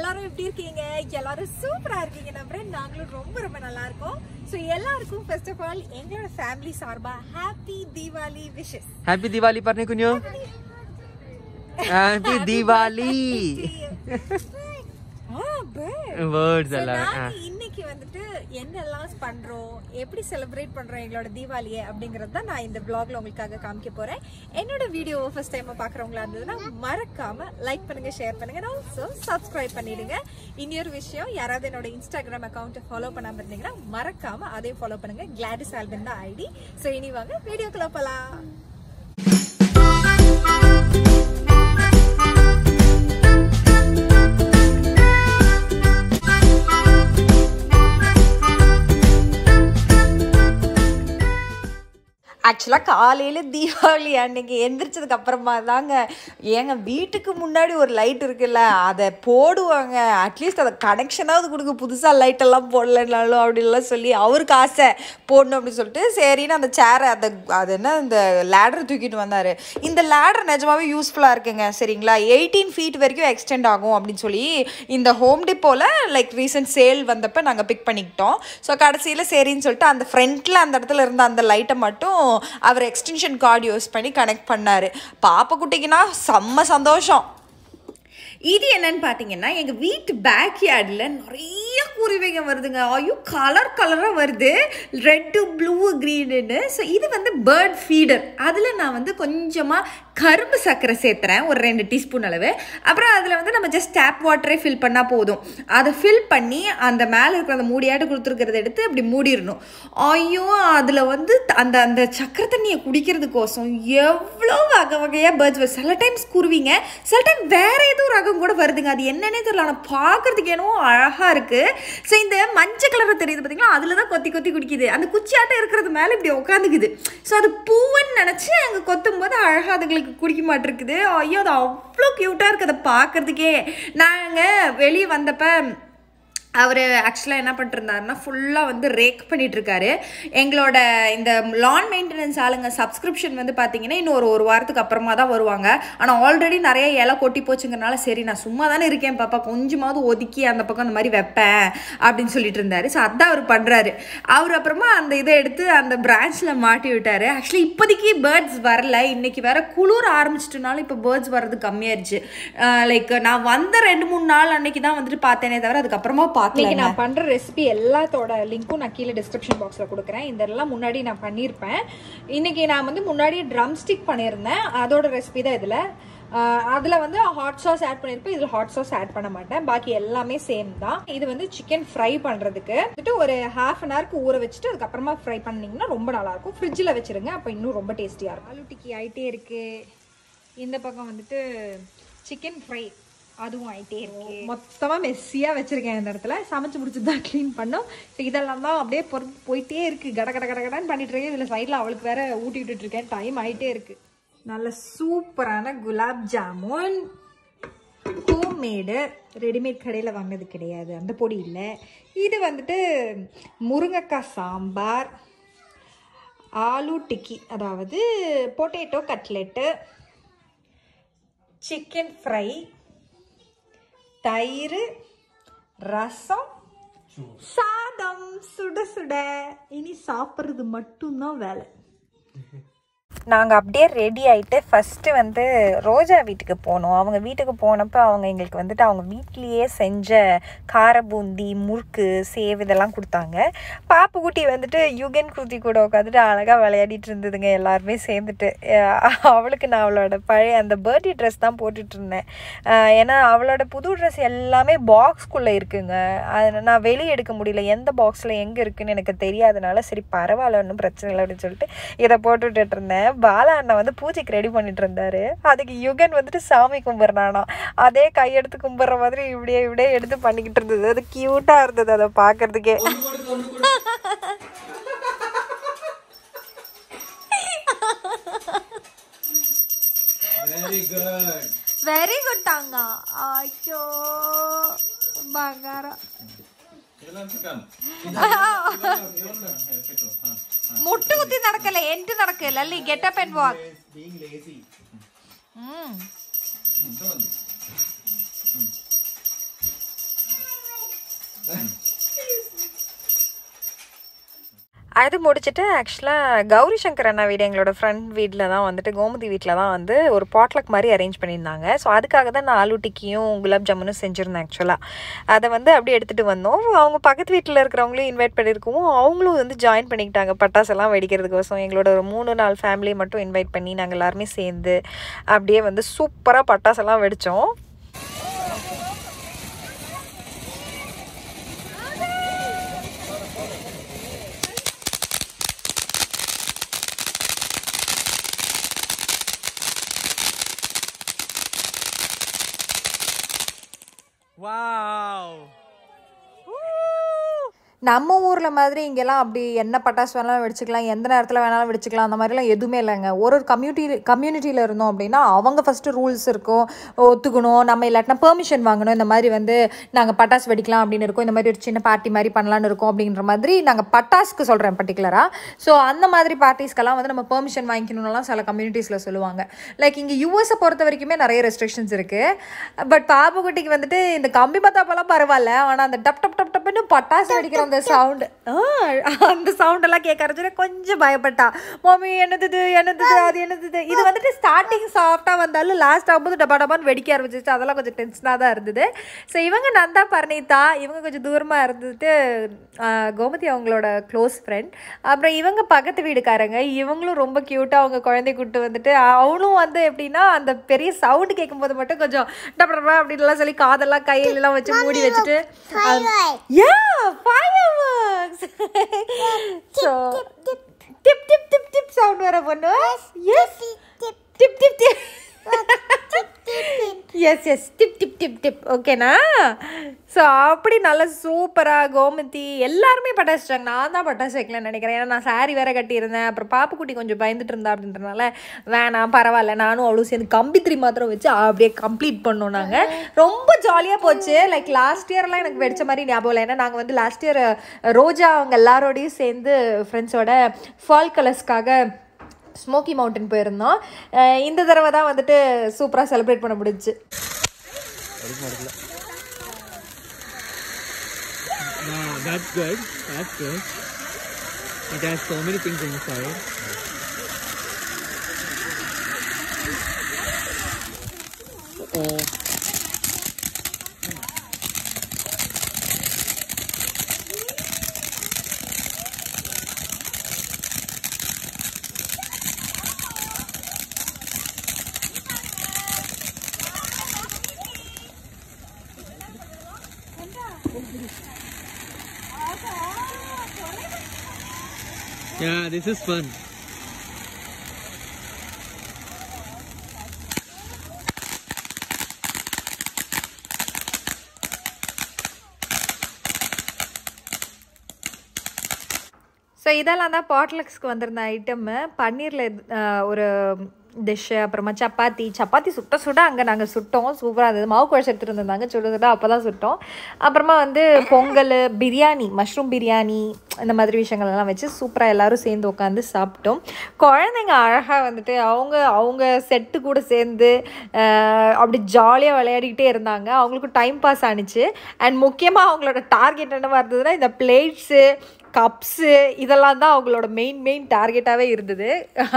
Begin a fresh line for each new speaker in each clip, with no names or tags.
எல்லாரும் எப்படி இருக்கீங்க? எல்லாரும் சூப்பரா இருக்கீங்க நம்புறேன். நாங்களும் ரொம்ப ரொம்ப நல்லா இருக்கோம். சோ எல்லாருக்கும் ஃபர்ஸ்ட் ஆஃப் ஆல் எங்களோட ஃபேமிலி சார்பா happy Deepavali wishes.
Happy Deepavali பண்ணு குஞ்சு. ஹாப்பி தீபாவளி. வேர்ட்ஸ் எல்லாம்
இன்னைக்கு வந்துட்டு என்னெல்லாம் பண்றோம், எப்படி செலிப்ரேட் பண்றோம் எங்களோட தீபாவளியை அப்படிங்கறது தான் நான் இந்த vlogல உங்களுக்காக காமிக்க போறேன். என்னோட வீடியோ ஃபர்ஸ்ட் டைம் பாக்குறவங்களா இருந்ததுன்னா மறக்காம லைக் பண்ணுங்க, ஷேர் பண்ணுங்க, ஆல்சோ சப்ஸ்கிரைப் பண்ணிடுங்க. இன்னொரு விஷயம், யாராவது என்னோட இன்ஸ்டாகிராம் அக்கௌண்ட்டை ஃபாலோ பண்ணாம இருந்தீங்கன்னா மறக்காம அதையும் ஃபாலோ பண்ணுங்க. Gladyes Alben தான் ஐடி. சோ இனி வாங்க வீடியோக்குள்ள போலாம். ஆக்சுவலாக காலையில் தீபாவளி அன்னைக்கு எந்திரிச்சதுக்கு அப்புறமா தாங்க ஏங்க வீட்டுக்கு முன்னாடி ஒரு லைட் இருக்குல்ல அதை போடுவாங்க. அட்லீஸ்ட் அதை கனெக்ஷனாவது கொடுக்க, புதுசாக லைட்டெல்லாம் போடலைனாலும் அப்படின்லாம் சொல்லி அவருக்கு ஆசை போடணும் அப்படின்னு சொல்லிட்டு சரின்னு அந்த சேரை அது என்ன இந்த லேடர் தூக்கிட்டு வந்தார். இந்த லேடர் நிஜமாவே யூஸ்ஃபுல்லாக இருக்குங்க. சரிங்களா, 18 feet வரைக்கும் எக்ஸ்டெண்ட் ஆகும் அப்படின்னு சொல்லி இந்த ஹோம் டிப்போவில் லைக் ரீசெண்ட் சேல் வந்தப்போ நாங்கள் பிக் பண்ணிக்கிட்டோம். ஸோ கடைசியில் சரின்னு சொல்லிட்டு அந்த ஃப்ரண்ட்டில் அந்த இடத்துல இருந்த அந்த லைட்டை மட்டும் அவர் எக்ஸ்டென்ஷன் கார்டு யூஸ் பண்ணி கனெக்ட் பண்ணாரு. பாப்பா குட்டிக்குன்னா செம்ம சந்தோஷம். இது என்னன்னு பார்த்தீங்கன்னா, எங்கள் வீட்டு பேக்யார்டில் நிறைய குருவிங்க வருதுங்க. ஐயோ, கலராக வருது, ரெட்டு ப்ளூ க்ரீனுன்னு. ஸோ இது வந்து பேர்ட் ஃபீடர். அதில் நான் வந்து கொஞ்சமாக கரும்பு சர்க்கரை சேர்த்துறேன், ஒரு 2 டீஸ்பூன் அளவு. அப்புறம் அதில் வந்து நம்ம ஜஸ்ட் டேப் வாட்டரே ஃபில் பண்ணால் போதும். அதை ஃபில் பண்ணி அந்த மேலே இருக்கிற அந்த மூடியாட்டு கொடுத்துருக்கிறத எடுத்து அப்படி மூடிடணும். ஐயோ, அதில் வந்து அந்த அந்த சக்கரை தண்ணியை குடிக்கிறதுக்கோசம் எவ்வளோ வகையாக பேர்ட்ஸ் வருது. சில டைம்ஸ் குருவிங்க, சில டைம் வேறு ஏதோ ரகம் கூட வருதுங்க. அது என்னன்னே தெரியல, ஆனால் பார்க்கறதுக்கு என்னவோ அழகாக இருக்குது. ஸோ இந்த மஞ்சள் கலரில் தெரியுது பார்த்தீங்களா, அதில் தான் கொத்தி கொத்தி குடிக்குது. அந்த குச்சியாட்டம் இருக்கிறது மேலே இப்படி உட்காந்துக்குது. ஸோ அது பூவுன்னு நினச்சி அங்கே கொத்தும் போது அழகாக அதுங்களுக்கு குடிக்க மாட்டிருக்குது. ஐயோ, அது அவ்வளோ க்யூட்டாக இருக்குது அதை பார்க்குறதுக்கே. நாங்கள் வெளியே வந்தப்போ அவர் ஆக்சுவலாக என்ன பண்ணிட்டுருந்தாருன்னா ஃபுல்லாக வந்து ரேக் பண்ணிகிட்ருக்காரு. எங்களோட இந்த லான் மெயின்டெனன்ஸ் ஆளுங்க சப்ஸ்கிரிப்ஷன் வந்து பார்த்தீங்கன்னா இன்னும் ஒரு வாரத்துக்கு அப்புறமா தான் வருவாங்க. ஆனால் ஆல்ரெடி நிறைய இலை கொட்டி போச்சுங்கிறனால சரி நான் சும்மா தானே இருக்கேன் பாப்பா, கொஞ்சமாவது ஒதுக்கி அந்த பக்கம் அந்த மாதிரி வைப்பேன் அப்படின்னு சொல்லிட்டு இருந்தார். ஸோ அதான் அவர் பண்ணுறாரு. அவர் அப்புறமா அந்த இதை எடுத்து அந்த பிரான்ச்சில் மாட்டி விட்டார். ஆக்சுவலி இப்போதைக்கு பேர்ட்ஸ் வரல. இன்றைக்கி வேறு குளிர் ஆரம்பிச்சிட்டனால இப்போ பேர்ட்ஸ் வர்றது கம்மியாயிருச்சு. லைக் நான் வந்த 2-3 நாள் அன்னைக்கு தான் வந்துட்டு பார்த்தேனே தவிர அதுக்கப்புறமா இன்னைக்கு நான் பண்ற ரெசிபி எல்லாத்தோட லிங்க்கும் நான் கீழே டிஸ்கிரிப்ஷன் பாக்ஸ்ல கொடுக்குறேன். இதெல்லாம் முன்னாடி நான் பண்ணியிருப்பேன். இன்னைக்கு நான் வந்து முன்னாடி ட்ரம் ஸ்டிக் பண்ணியிருந்தேன், அதோட ரெசிபி தான் இதுல. அதுல வந்து ஹாட் சாஸ் ஆட் பண்ணிருப்பேன், இதுல ஹாட் சாஸ் ஆட் பண்ண மாட்டேன். பாக்கி எல்லாமே சேம் தான். இது வந்து சிக்கன் ஃப்ரை பண்றதுக்கு வந்துட்டு ஒரு 1/2 an hour ஊற வச்சுட்டு அதுக்கப்புறமா ஃப்ரை பண்ணீங்கன்னா ரொம்ப நல்லா இருக்கும். ஃப்ரிட்ஜில் வச்சிருங்க, அப்போ இன்னும் ரொம்ப டேஸ்டியா இருக்கும். ஆலு டிக்கி ஆயிட்டே இருக்கு. இந்த பக்கம் வந்துட்டு சிக்கன் ஃப்ரை அதுவும் ஆயிட்டே இருக்கு. மொத்தமா மெஸ்ஸியா வச்சிருக்கேன். இந்த இடத்துல சமைச்சு முடிச்சுட்டு தான் கிளீன் பண்ணோம். இதெல்லாம் தான் அப்படியே போயிட்டே இருக்கு, கடன்னு பண்ணிட்டு இருக்கேன். இதுல சைட்ல அவளுக்கு வேற ஊட்டி விட்டுட்டு இருக்கேன். டைம் ஆயிட்டே இருக்கு. நல்ல சூப்பரான குலாப் ஜாமுன், ஹோம்மேடு, ரெடிமேட் கடையில் வாங்கினது கிடையாது, அந்த பொடி இல்லை. இது வந்துட்டு முருங்கைக்காய் சாம்பார், ஆலு டிக்கி அதாவது பொட்டேட்டோ கட்லெட்டு, சிக்கன் ஃப்ரை, தயிர், ரசம், சாதம், சுட சுட. இனி சாப்பிட்றது மட்டும்தான் வேலை. நாங்கள் அப்படியே ரெடி ஆகிட்டு ஃபஸ்ட்டு வந்து ரோஜா வீட்டுக்கு போனோம். அவங்க வீட்டுக்கு போனப்போ அவங்க எங்களுக்கு வந்துட்டு அவங்க வீட்லேயே செஞ்ச கார பூந்தி, முறுக்கு, சேவ் இதெல்லாம் கொடுத்தாங்க. பாப்புக்குட்டி வந்துட்டு யுகன் குருதி கூட உட்காந்துட்டு அழகாக விளையாடிட்டு இருந்ததுங்க. எல்லாருமே சேர்ந்துட்டு அவளுக்கு நான் அவளோட பழைய அந்த பர்த்டே ட்ரெஸ் தான் போட்டுட்டு இருந்தேன். ஏன்னா அவளோட புது ட்ரெஸ் எல்லாமே பாக்ஸ்குள்ளே இருக்குங்க. அதை நான் வெளியே எடுக்க முடியல, எந்த பாக்ஸில் எங்கே இருக்குதுன்னு எனக்கு தெரியாதனால சரி பரவாயில்ல, ஒன்றும் பிரச்சனை இல்லை அப்படின்னு சொல்லிட்டு இதை போட்டுட்டு இருந்தேன். பாலா அண்ணா வந்து பூஜைக்கு ரெடி பண்ணிட்டு இருந்தாரு. அதுக்கு யுகன் வந்துட்டு சாமி கும்பிட்றானா, அதே கையெடுத்து கும்பிட்ற மாதிரி இப்படியே எடுத்து பண்ணிக்கிட்டு இருந்தது. அது கியூட்டா இருந்தது அதை பாக்குறதுக்கே. வெரி குட் தாங்க. ஐயோ பங்காரம். മുട്ട് കുത്തി നടക്കല്ലേ, എൻറ്റ് നടക്കല്ല അല്ലേ. Getup and walk. அது முடிச்சுட்டு ஆக்சுவலாக கௌரி சங்கர் அண்ணா வீடு எங்களோட ஃப்ரெண்ட் வீட்டில் தான் வந்துட்டு கோமதி வீட்டில் தான் வந்து ஒரு பாட்லக் மாதிரி அரேஞ்ச் பண்ணியிருந்தாங்க. ஸோ அதுக்காக தான் நான் ஆலு டிக்கியும் குலாப் ஜாமுனும் செஞ்சுருந்தேன். ஆக்சுவலாக அதை வந்து அப்படியே எடுத்துகிட்டு வந்தோம். அவங்க பக்கத்து வீட்டில் இருக்கிறவங்களையும் இன்வைட் பண்ணியிருக்கவும் அவங்களும் வந்து ஜாயின் பண்ணிக்கிட்டாங்க பட்டாசெல்லாம் வெடிக்கிறதுக்கோசம். எங்களோட ஒரு 3-4 ஃபேமிலி மட்டும் இன்வைட் பண்ணி நாங்கள் எல்லாருமே சேர்ந்து அப்படியே வந்து சூப்பராக பட்டாசெல்லாம் வெடித்தோம்.
Wow!
நம்ம ஊரில் மாதிரி இங்கெல்லாம் அப்படி என்ன பட்டாசு வேணாலும் வெடிச்சிக்கலாம், எந்த நேரத்தில் வேணாலும் வெடிச்சிக்கலாம், அந்த மாதிரிலாம் எதுவுமே இல்லைங்க. ஒரு கம்யூனிட்டியில் இருந்தோம் அப்படின்னா அவங்க ஃபஸ்ட்டு ரூல்ஸ் இருக்கும், ஒத்துக்கணும். நம்ம இல்லாட்டினா பெர்மிஷன் வாங்கணும். இந்த மாதிரி வந்து நாங்கள் பட்டாசு வெடிக்கலாம் அப்படின்னு இருக்கோம், இந்த மாதிரி ஒரு சின்ன பார்ட்டி மாதிரி பண்ணலான்னு இருக்கோம் அப்படின்ற மாதிரி நாங்கள் பட்டாசுக்கு சொல்கிறேன் பர்டிகுலராக. ஸோ அந்த மாதிரி பார்ட்டிஸ்க்கெல்லாம் வந்து நம்ம பெர்மிஷன் வாங்கிக்கணும்லாம் சில கம்யூனிட்டிஸில் சொல்லுவாங்க. லைக் இங்கே யூஎஸை பொறுத்த வரைக்குமே நிறைய ரெஸ்ட்ரிக்ஷன்ஸ் இருக்குது. பட் பாப்புக்குட்டிக்கு வந்துட்டு இந்த கம்பி மத்தாப்பெல்லாம் பரவாயில்ல, ஆனால் அந்த டப் டப் டப் டப்னு பட்டாசு வெடிக்கிற அந்த சவுண்டு அந்த சவுண்டெல்லாம் கேட்க ஆரம்பிச்சு கொஞ்சம் பயப்பட்டா. மம்மி என்னது அது என்னது. இது வந்துட்டு ஸ்டார்டிங் சாஃப்டாக வந்தாலும் லாஸ்ட் ஆகும்போது டபா டபான்னு வெடிக்க ஆரம்பிச்சிச்சு. அதெல்லாம் கொஞ்சம் டென்ஷனாக தான் இருந்தது. ஸோ இவங்க நந்தா பர்ணிதா இவங்க கொஞ்சம் தூரமாக இருந்துட்டு கோமதி அவங்களோட க்ளோஸ் ஃப்ரெண்ட். அப்புறம் இவங்க பக்கத்து வீடுக்காரங்க, இவங்களும் ரொம்ப க்யூட்டாக அவங்க குழந்தை கூப்பிட்டு வந்துட்டு அவளும் வந்து எப்படின்னா அந்த பெரிய சவுண்டு கேட்கும்போது மட்டும் கொஞ்சம் டபா அப்படின்லாம் சொல்லி காதெல்லாம் கையிலலாம் வச்சு மூடி வச்சுட்டு so tip tip tip tip sound வர பொண்ணு. yes tip tip tip yes yes tip tip tip tip ஓகேனா. ஸோ அப்படி நல்லா சூப்பராக கோமதி எல்லாருமே பட்டாசு வச்சாங்க. நான் தான் பட்டாசு வைக்கலன்னு நினைக்கிறேன், ஏன்னா நான் சாரி வேற கட்டியிருந்தேன். அப்புறம் பாப்புக்குட்டி கொஞ்சம் பயந்துட்டு இருந்தா அப்படின்றனால வேணாம் பரவாயில்ல நானும் அவ்வளோ சேர்ந்து கம்பி மாத்திரம் வச்சு அப்படியே கம்ப்ளீட் பண்ணோம். நாங்கள் ரொம்ப ஜாலியாக போச்சு. லைக் லாஸ்ட் இயர்லாம் எனக்கு வெடிச்ச மாதிரி ஞாபகம் இல்லை, ஏன்னா நாங்கள் வந்து லாஸ்ட் இயர் ரோஜா அவங்க எல்லாரோடையும் சேர்ந்து ஃப்ரெண்ட்ஸோட ஃபால் கலர்ஸ்க்காக ஸ்மோக்கி மவுண்டன் போயிருந்தோம். இந்த தடவை தான் வந்துட்டு சூப்பராக செலிப்ரேட் பண்ண முடிஞ்சுச்சு.
Wow, that's good. That's good. It has so many things inside. Oh. Yeah, this is fun.
So இதெல்லாம் தான் பாட்லக்ஸ்க்கு வந்திருந்த ஐட்டம்மு. பன்னீரில் ஒரு டிஷ்ஷு, அப்புறமா சப்பாத்தி சுட அங்கே நாங்கள் சுட்டோம். சூப்பராக இருந்தது. மாவு குழச்சி எடுத்துகிட்டு இருந்தாங்க சுட அப்போ தான் சுட்டோம். அப்புறமா வந்து பொங்கல், பிரியாணி, மஷ்ரூம் பிரியாணி, இந்த மாதிரி விஷயங்கள்லாம் வச்சு சூப்பராக எல்லோரும் சேர்ந்து உட்காந்து சாப்பிட்டோம். குழந்தைங்க அழகாக வந்துட்டு அவங்க செட்டு கூட சேர்ந்து அப்படி ஜாலியாக விளையாடிக்கிட்டே இருந்தாங்க. அவங்களுக்கு டைம் பாஸ் ஆனிச்சு. அண்ட் முக்கியமாக அவங்களோட டார்கெட் என்னவாக இருந்ததுன்னா இந்த பிளேட்ஸு, கப்ஸு இதெல்லாம் தான் அவங்களோட மெயின் டார்கெட்டாகவே இருந்தது.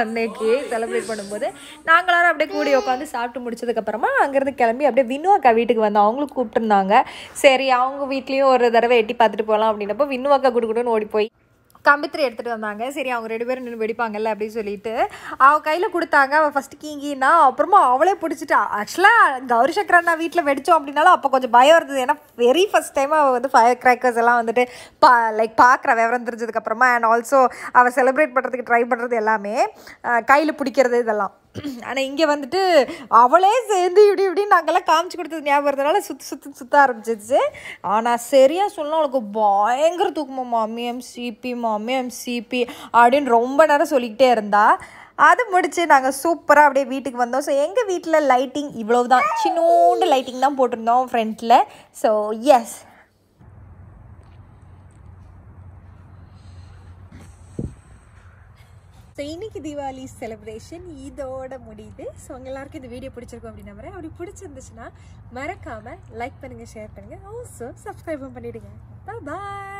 அன்னைக்கு செலிப்ரேட் பண்ணும்போது நாங்களாரும் அப்படியே கூடி உட்காந்து சாப்பிட்டு முடிச்சதுக்கப்புறமா அங்கேருந்து கிளம்பி அப்படியே வின்னு அக்கா வீட்டுக்கு வந்து அவங்களுக்கு கூப்பிட்டுருந்தாங்க. சரி அவங்க வீட்லேயும் ஒரு தடவை எட்டி பார்த்துட்டு போகலாம் அப்படின்னப்போ வின்னு அக்கா குடுக்குடுன்னு ஓடி போய் கம்பித்திரி எடுத்துகிட்டு வந்தாங்க. சரி அவங்க 2 பேரும் நின்று வெடிப்பாங்கல்ல அப்படின்னு சொல்லிட்டு அவள் கையில் கொடுத்தாங்க. அவள் ஃபஸ்ட்டு கீங்கினா அப்புறமா அவளே பிடிச்சிட்டா. ஆக்சுவலாக கௌரி சங்கர் அண்ணா வீட்டில் வெடித்தோம் அப்படின்னாலும் அப்போ கொஞ்சம் பயம் இருந்தது, ஏன்னா வெரி ஃபஸ்ட் டைம் அவள் வந்து ஃபயர் கிராக்கர்ஸ் எல்லாம் வந்துட்டு பார்க்குற விவரம் தெரிஞ்சதுக்கப்புறமா அண்ட் ஆல்சோ அவள் செலிப்ரேட் பண்ணுறதுக்கு ட்ரை பண்ணுறது எல்லாமே கையில் பிடிக்கிறது இதெல்லாம். ஆனால் இங்கே வந்துட்டு அவளே சேர்ந்து இப்படி நாங்கள்லாம் காமிச்சு கொடுத்தது ஞாபகம் இருந்ததுனால சுற்ற ஆரம்பிச்சிச்சு. ஆனால் சரியாக சொல்லலாம் அவளுக்கு பயங்கர தூக்கமா, மம்மி எம்சிபி அப்படின்னு ரொம்ப நேரம் சொல்லிக்கிட்டே இருந்தா. அது முடிச்சு நாங்கள் சூப்பராக அப்படியே வீட்டுக்கு வந்தோம். ஸோ எங்கள் வீட்டில் லைட்டிங் இவ்வளோ தான், சின்னோண்டு லைட்டிங் தான் போட்டிருந்தோம் ஃப்ரண்ட்டில். ஸோ எஸ் ஸோ இன்றைக்கி தீபாவளி செலிப்ரேஷன் இதோட முடியுது. ஸோ உங்கள் எல்லாருக்கும் இந்த வீடியோ பிடிச்சிருக்கும் அப்படின்னு நம்புறேன். அப்படி பிடிச்சிருந்துச்சுன்னா மறக்காமல் லைக் பண்ணுங்கள், ஷேர் பண்ணுங்கள், ஆல்சோ சப்ஸ்கிரைபும் பண்ணிவிடுங்க. Bye bye.